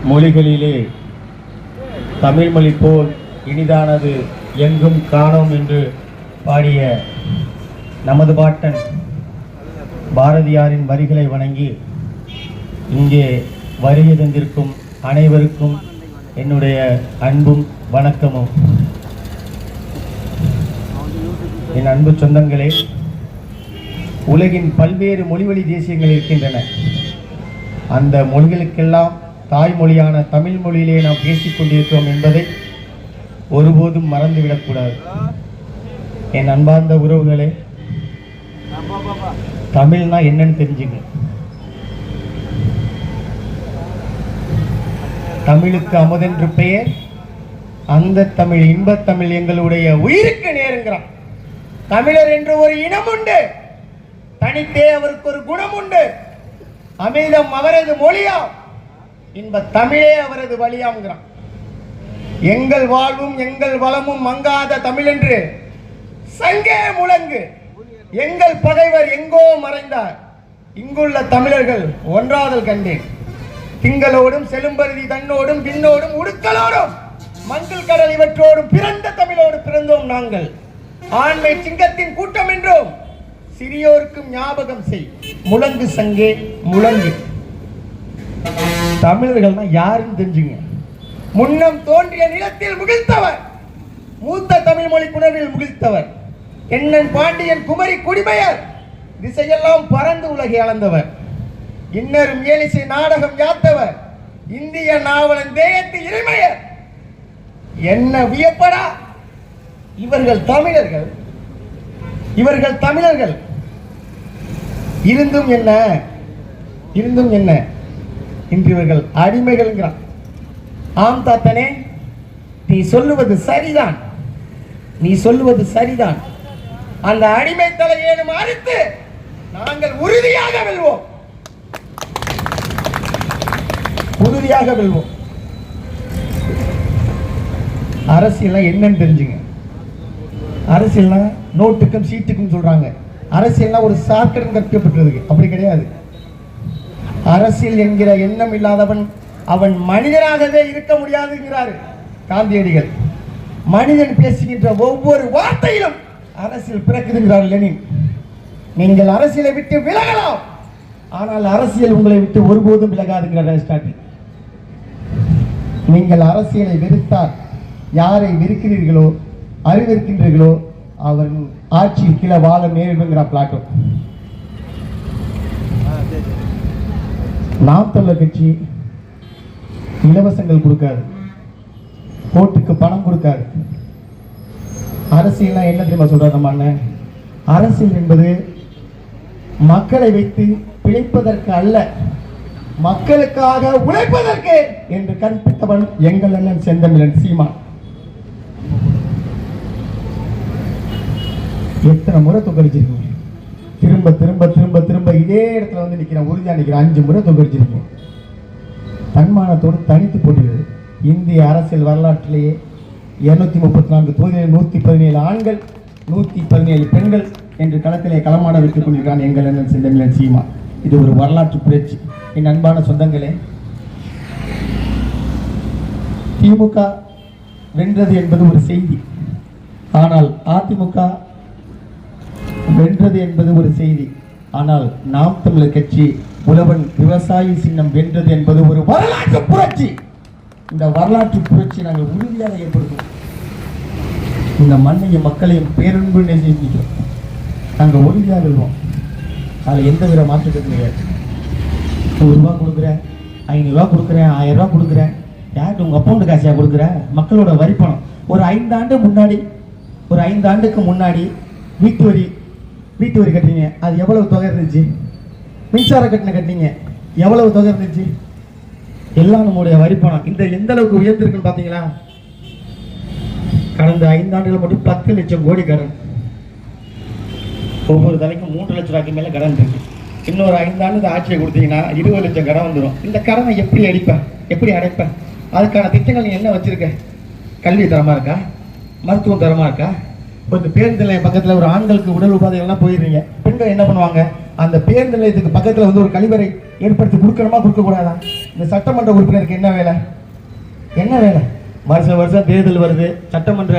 மொழிகளிலே தமிழ் மொழி போல் இனிதானது எங்கும் காணோம் என்று பாடிய நமது பாட்டன் பாரதியாரின் வரிகளை வணங்கி இங்கே வருகை தந்திருக்கும் அனைவருக்கும் என்னுடைய அன்பும் வணக்கமும். என் அன்பு சொந்தங்களே, உலகின் பல்வேறு மொழிவழி தேசியங்கள் இருக்கின்றன. அந்த மொழிகளுக்கெல்லாம் தாய்மொழியான தமிழ் மொழியிலே நாம் பேசிக் கொண்டிருக்கிறோம் என்பதை ஒருபோதும் மறந்துவிடக்கூடாது. என் அன்பார்ந்த உறவுகளே, தமிழ்னா என்னன்னு தெரிஞ்சுங்க. தமிழுக்கு அமுதென்று பெயர், அந்த தமிழ் இன்பத்தமிழ் எங்களுடைய உயிருக்கு நேருங்கிறான். தமிழர் என்று ஒரு இனம் உண்டு, தனித்தே அவருக்கு ஒரு குணம் உண்டு. அமிர்தம் அவரது மொழியாம், இன்ப தமிழே அவரது வழியாம்ங்கிறான். எங்கள் வாழ்வும் எங்கள் வளமும் மங்காத தமிழ் என்று சங்கே முழங்கு. எங்கள் பகைவர் எங்கோ மறைந்தார், இங்குள்ள தமிழர்கள் ஒன்றாதல் கண்டேன். திங்களோடும் செலும்பருதி தன்னோடும் விண்ணோடும் உடுக்களோடும் மங்கள் கடல் இவற்றோடும் பிறந்த தமிழோடு பிறந்தோம் நாங்கள். ஆண்மை சிங்கத்தின் கூட்டம் என்றோம், சிறியோருக்கும் ஞாபகம் செய், முழங்கு சங்கே முழங்கு. தமிழர்கள்னா யாருன்னு தெரிஞ்சுங்க. முன்னம் தோன்றிய நிலத்தில் முகிழ்த்தவர், மூத்த தமிழ் மொழி புணர்வில் முகிழ்த்தவர், எண்ணன் பாண்டியன் குமரி குடிபெயர், திசையெல்லாம் பறந்து உலகை அளந்தவர், இன்னரும் ஏலிசை நாடகம் யாத்தவர், இந்திய நாவலன் தேயத்து இறைமையர். என்ன வியப்படா, இவர்கள் தமிழர்கள், இவர்கள் தமிழர்கள். இருந்தும் என்ன, இருந்தும் என்ன, இன்று இவர்கள் அடிமைகள்ங்கிறான். ஆம் தாத்தனே, நீ சொல்லுவது சரிதான், நீ சொல்லுவது சரிதான். அந்த அடிமை தலையேனும் அறுத்து நாங்கள் உறுதியாக வெல்வோம், உறுதியாக வெல்வோம். அரசியல் என்னன்னு தெரிஞ்சுங்க. அரசியல்னா நோட்டுக்கும் சீட்டுக்கும் சொல்றாங்க. அரசியல்னா ஒரு சாக்கடம் கற்கப்பட்டது, அப்படி கிடையாது. அரசியல் என்கிற எண்ணம் இல்லாதவன் அவன் மனிதனாகவே இருக்க முடியாதுங்கிறார் காந்தியடிகள். மனிதன் பேசுகின்ற ஒவ்வொரு வார்த்தையிலும் அரசியல் பிறக்குதுங்கிறார் லெனின். நீங்கள் அரசியலை விட்டு விலகலாம், ஆனால் அரசியல் உங்களை விட்டு ஒருபோதும் விலகாதுங்கிறார் அரிஸ்டாட்டில். நீங்கள் அரசியலை வெறுத்தால் யாரை வெறுக்கிறீர்களோ அறிவிருக்கின்றீர்களோ அவர் ஆட்சியில் கீழே வாழ நேரிடுங்கிறார் பிளாட்டோ. நாம் தமிழர் கட்சி இலவசங்கள் கொடுக்காது, கோட்டுக்கு பணம் கொடுக்காது. அரசியல் என்ன தெரியுமா சொல்றாரு நம்ம அண்ணன்? அரசியல் என்பது மக்களை வைத்து பிழைப்பதற்கு அல்ல, மக்களுக்காக உழைப்பதற்கு என்று கற்பித்தவன் எங்கள் அண்ணன் செந்தமிழன் சீமான். எத்தனை முறை தொகடிச்சிருக்கீங்க? திரும்ப திரும்ப திரும்ப திரும்ப இதே இடத்துல வந்து நிற்கிறேன், உறுதியா நிற்கிறேன். 5 முறை தொகடிச்சிருக்கீங்க. தன்மானத்தோடு தனித்து போட்டியது. இந்திய அரசியல் வரலாற்றிலேயே 234 தொகுதிகளில் 117 ஆண்கள் 117 பெண்கள் என்று களத்திலே களமாட வைத்துக் கொண்டிருக்கிறான் எங்கள் அண்ணன் செந்தமிழன் சீமான். இது ஒரு வரலாற்று புரட்சி. என் அன்பான சொந்தங்களே, திமுக வென்றது என்பது ஒரு செய்தி, ஆனால் அதிமுக வென்றது என்பது ஒரு செய்தி. ஆனால் நாம் தமிழர் கட்சி உழவன் விவசாயி சின்னம் வென்றது என்பது ஒரு வரலாற்று புரட்சி. இந்த வரலாற்று புரட்சி நாங்கள் உறுதியாக ஏற்படுத்தும். இந்த மண்ணையும் மக்களையும் பேரன்பு நேசிக்கிறோம். நாங்கள் உறுதியாக வெல்வோம். அதில் எந்த வித மாற்றத்துக்கு கிடையாது. 100 ரூபா கொடுக்குறேன், 500 ரூபா கொடுக்குறேன், 1000 ரூபா கொடுக்குறேன், யாருக்கு உங்கள் அக்கௌண்ட் காசியாக கொடுக்குறேன்? மக்களோட வரி பணம். ஒரு 5 ஆண்டு முன்னாடி, ஒரு 5 ஆண்டுக்கு முன்னாடி வீட்டு வரி கட்டினீங்க, அது எவ்வளவு தொகை இருந்துச்சு? மின்சார கட்டணம் கட்டினீங்க, எவ்வளவு தொகை இருந்துச்சு? எல்லாம் நம்முடைய வரி பணம். இந்த எந்த அளவுக்கு உயர்ந்திருக்குன்னு பார்த்தீங்களா? கடந்த 5 ஆண்டுகள் மட்டும் 10 லட்சம் கோடி கடன். ஒவ்வொரு தலைக்கும் 3 லட்சம் ரூபாய்க்கு மேலே கடன் இருக்கு. இன்னொரு 5 ஆண்டு ஆட்சியை கொடுத்தீங்கன்னா 20 லட்சம் கடன் வந்துடும். இந்த கடனை எப்படி அடிப்பேன், எப்படி அடைப்பேன்? அதுக்கான திட்டங்கள் நீ என்ன வச்சிருக்க? கல்வி தரமா இருக்கா? மருத்துவம் தரமா இருக்கா? கொஞ்சம் பேருந்து நிலையம் பக்கத்தில் ஒரு ஆண்களுக்கு உடல் உபாதைகள்லாம் போயிடுறீங்க. பெண்கள் என்ன பண்ணுவாங்க? அந்த பேருந்து நிலையத்துக்கு பக்கத்தில் வந்து ஒரு கழிவறை ஏற்படுத்தி கொடுக்கணுமா கொடுக்கக்கூடாதா? இந்த சட்டமன்ற உறுப்பினருக்கு என்ன வேலை? என்ன வேலை? வருஷம் தேர்தல் வருது, சட்டமன்ற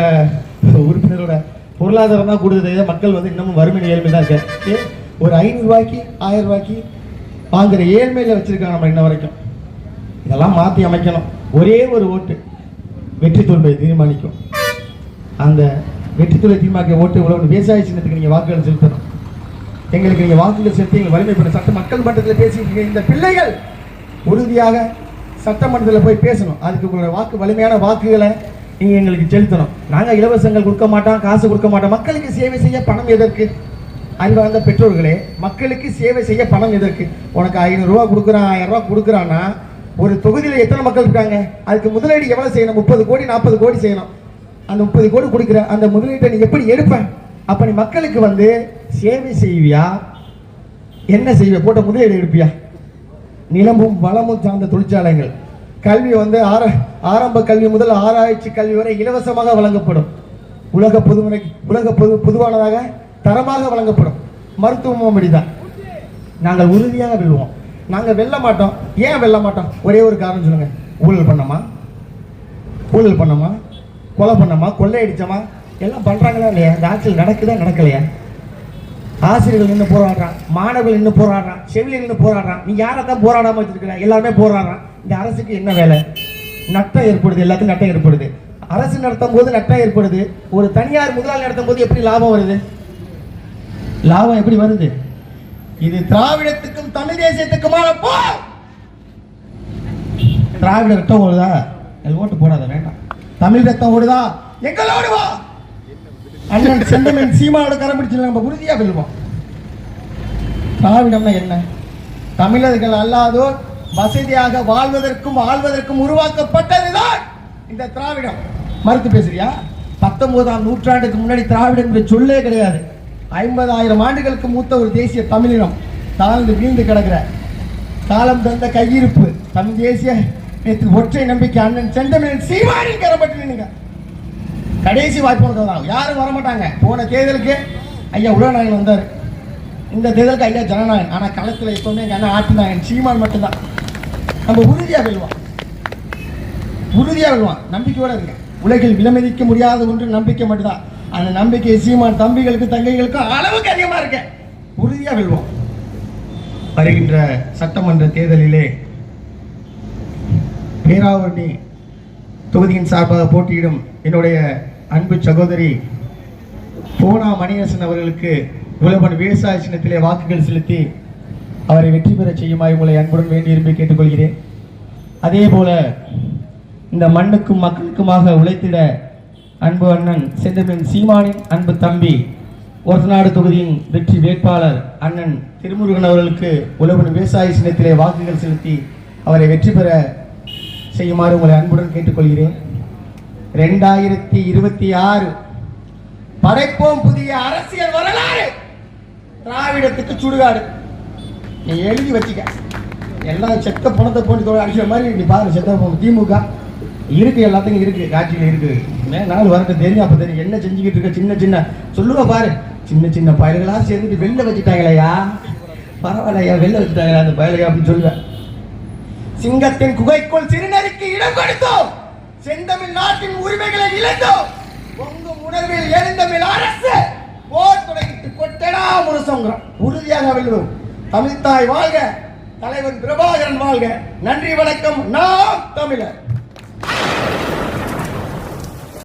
உறுப்பினரோட பொருளாதாரம் தான் கூடுதல், மக்கள் வந்து இன்னமும் வறுமை ஏழ்மை தான் இருக்கு. ஒரு 500 ரூபாய்க்கு 1000 ரூபாய்க்கு வாங்குற ஏழ்மையில் வச்சிருக்காங்க நம்ம இன்ன வரைக்கும். இதெல்லாம் மாற்றி அமைக்கணும். ஒரே ஒரு ஓட்டு வெற்றி தோல்வியை தீர்மானிக்கும். அந்த வெற்றி தோல்வியை தீர்மானிக்க ஓட்டு இவ்வளவு விவசாய சின்னத்துக்கு நீங்கள் வாக்குகள் செலுத்தணும். எங்களுக்கு நீங்கள் வாக்குகள் செலுத்தி எங்கள் வலிமை பெற சட்ட மக்கள் மன்றத்தில் பேசிட்டு இந்த பிள்ளைகள் உறுதியாக சட்டமன்றத்தில் போய் பேசணும். அதுக்கு உங்களோட வாக்கு வலிமையான வாக்குகளை நீங்கள் எங்களுக்கு செலுத்தணும். நாங்கள் இலவசங்கள் கொடுக்க மாட்டோம், காசு கொடுக்க மாட்டோம். மக்களுக்கு சேவை செய்ய பணம் எதற்கு? அன்பார்ந்த பெற்றோர்களே, மக்களுக்கு சேவை செய்ய பணம் எதற்கு? உனக்கு 500 ரூபா கொடுக்குறான், 1000 ரூபா கொடுக்குறான்னா ஒரு தொகுதியில் எத்தனை மக்கள் இருக்காங்க? அதுக்கு முதலீடு எவ்வளோ செய்யணும்? 30 கோடி 40 கோடி செய்யணும். அந்த 30 கோடி கொடுக்குற அந்த முதலீட்டை நீ எப்படி எடுப்ப? அப்போ நீ மக்களுக்கு வந்து சேவை செய்வியா? என்ன செய்வியா? போட்ட முதலீடு எடுப்பியா? நிலமும் வளமும் சார்ந்த தொழிற்சாலைகள், கல்வி வந்து ஆரம்ப கல்வி முதல் ஆராய்ச்சி கல்வி வரை இலவசமாக வழங்கப்படும். பொதுவானதாக தரமாக வழங்கப்படும். மருத்துவமும் அப்படிதான். நாங்கள் உறுதியாக வெல்லுவோம். நாங்கள் வெல்ல மாட்டோம். ஏன் வெல்ல மாட்டோம்? ஒரே ஒரு காரணம் சொல்லுங்க. ஊழல் பண்ணமா, கொலை பண்ணமா, கொள்ளையடிச்சமா, எல்லாம் பண்றாங்களா இல்லையா? இந்த ஆட்சியில் நடக்குதா நடக்கலையா? ஆசிரியர்கள் நின்று போராடுறான், மாணவர்கள் நின்று போராடுறான், செவிலியர் நின்று போராடுறான். நீ யாரை தான் போராடாம வச்சிருக்கிற? எல்லாருமே போராடுறான். இந்த அரசுக்கு என்ன வேலை? நட்டம் ஏற்படுது, எல்லாத்துக்கும் நட்டம் ஏற்படுது. அரசு நடத்தும் போது நட்டம் ஏற்படுது. ஒரு தனியார் முதலாளி நடத்தும் போது எப்படி லாபம் வருது? லாபம் எப்படி வருது? இது திராவிடத்துக்கும் தமிழ் தேசியத்துக்குமான போர். திராவிட ரத்தம் ஓடுதா? ஓட்டு போடாத, வேண்டாம். தமிழ் ரத்தம் ஓடுதா? எங்களோடு வா. அண்ணன் செந்தமிழ் சீமானோட கரம் பிடிச்சு நம்ம உறுதியா வெல்வோம். திராவிடம்னா என்ன? தமிழர்கள் அல்லாதோர் வசதியாக வாழ்வதற்கும் ஆள்வதற்கும் உருவாக்கப்பட்டதுதான் இந்த திராவிடம். மறுத்து பேசுறியா? 19ஆம் நூற்றாண்டுக்கு முன்னாடி திராவிடம் என்ற சொல்லே கிடையாது. 50,000 ஆண்டுகளுக்கு மூத்த ஒரு தேசிய தமிழினம் தாழ்ந்து வீழ்ந்து கிடக்கிற காலம் தந்த கையிருப்பு தமிழ் தேசிய ஒற்றை நம்பிக்கை அண்ணன் செந்தமிழன் சீமானின் கரப்பட்டு நின்னுங்க. கடைசி வாய்ப்பு தான். யாரும் வரமாட்டாங்க. போன தேர்தலுக்கு ஐயா உலகநாயகன் வந்தார். இந்த தேர்தலுக்கு ஐயா ஜனநாயகன். ஆனால் களத்தில் எப்பவுமே எங்கள் அண்ணன் ஆட்டினாயன் சீமான் மட்டும்தான். நம்ம உறுதியாக வெல்வான், நம்பிக்கையோட இருங்க. உலகில் விலமதிக்க முடியாத ஒன்று நம்பிக்கை மட்டும்தான். அந்த நம்பிக்கை சீமான் தம்பிகளுக்கு தங்கைகளுக்கும் அளவுக்கு அதிகமாக இருக்க. உறுதியாக வெல்வோம். வருகின்ற சட்டமன்ற தேர்தலிலே பேராவூரணி தொகுதியின் சார்பாக போட்டியிடும் என்னுடைய அன்பு சகோதரி போனா மணியரசன் அவர்களுக்கு உலகன் விவசாய சின்னத்திலே வாக்குகள் செலுத்தி அவரை வெற்றி பெற செய்யுமாறு உங்களை அன்புடன் வேண்டி விரும்பி கேட்டுக்கொள்கிறேன். அதே போல இந்த மண்ணுக்கும் மக்களுக்குமாக உழைத்திட அன்பு அண்ணன் செந்தமிழன் சீமானின் அன்பு தம்பி ஒரத்தநாடு தொகுதியின் வெற்றி வேட்பாளர் அண்ணன் திருமுருகன் அவர்களுக்கு உலகன் விவசாய சின்னத்திலே வாக்குகள் செலுத்தி அவரை வெற்றி பெற செய்யுமாறு உங்களை அன்புடன் கேட்டுக்கொள்கிறேன். 2026 படைப்போம் புதிய அரசியல் வரலாறு. திராவிடத்துக்கு சுடுகாடு. நீ எழுதி வச்சுக்க. எல்லாம் செத்த பணத்தை போட்டு அடிக்கிற மாதிரி நீ பாரு. செத்த திமுக இருக்கு, எல்லாத்துக்கும் இருக்கு, காட்சியில் இருக்கு. நாள் வரட்டும், தெரியும். அப்ப தெரியும் என்ன செஞ்சுக்கிட்டு இருக்க. சின்ன சின்ன சொல்லுவா பாரு, சின்ன சின்ன பயல்களா சேர்ந்துட்டு வெளில வச்சுட்டாங்களையா, பரவாயில்லையா வெளில வச்சுட்டாங்களா அந்த பயலையா அப்படின்னு சொல்லுவேன். சிங்கத்தின் குகைக்குள் சிறுநருக்கு இடம் கொடுத்தோம். செந்தமிழ் நாட்டின் உரிமைகளை இழந்தோம். பொங்கும் உணர்வில் எழுந்தமிழ் அரசு போர் தொடங்கிட்டு கொட்டடா முரசங்கிறோம். உறுதியாக வெல்வோம். தமிழ்த்தாய் வாழ்க, தலைவன் பிரபாகரன் வாழ்க. நன்றி, வணக்கம். நாம் தமிழர்.